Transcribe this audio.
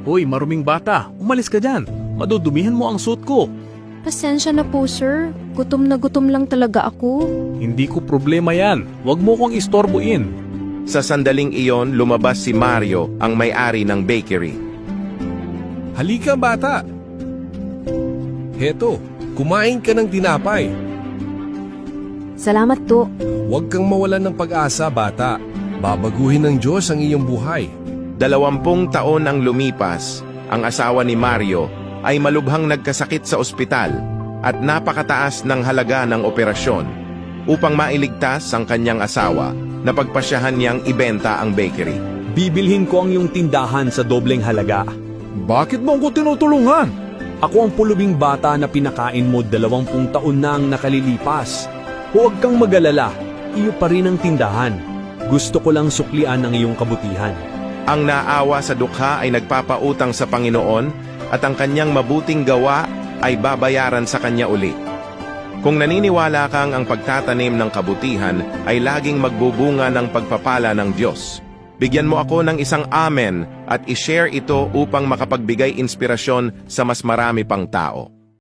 Hoy, maruming bata, umalis ka dyan. Madudumihan mo ang suot ko. Pasensya na po, sir. Gutom na gutom lang talaga ako. Hindi ko problema yan. Huwag mo kong istorboin. Sa sandaling iyon, lumabas si Mario, ang may-ari ng bakery. Halika bata. Heto, kumain ka ng tinapay. Salamat po. Huwag kang mawalan ng pag-asa bata. Babaguhin ng Diyos ang iyong buhay. 20 taon ang lumipas, ang asawa ni Mario ay malubhang nagkasakit sa ospital at napakataas ng halaga ng operasyon. Upang mailigtas ang kanyang asawa, napagpasyahan niyang ibenta ang bakery. Bibilhin ko ang iyong tindahan sa dobleng halaga. Bakit mo ako tinutulungan? Ako ang pulubing bata na pinakain mo 20 taon na ang nakalilipas. Huwag kang mag-alala, iyo pa rin ang tindahan. Gusto ko lang suklian ang iyong kabutihan. Ang naawa sa dukha ay nagpapautang sa Panginoon at ang kanyang mabuting gawa ay babayaran sa kanya uli. Kung naniniwala kang ang pagtatanim ng kabutihan ay laging magbubunga ng pagpapala ng Diyos, bigyan mo ako ng isang amen at ishare ito upang makapagbigay inspirasyon sa mas marami pang tao.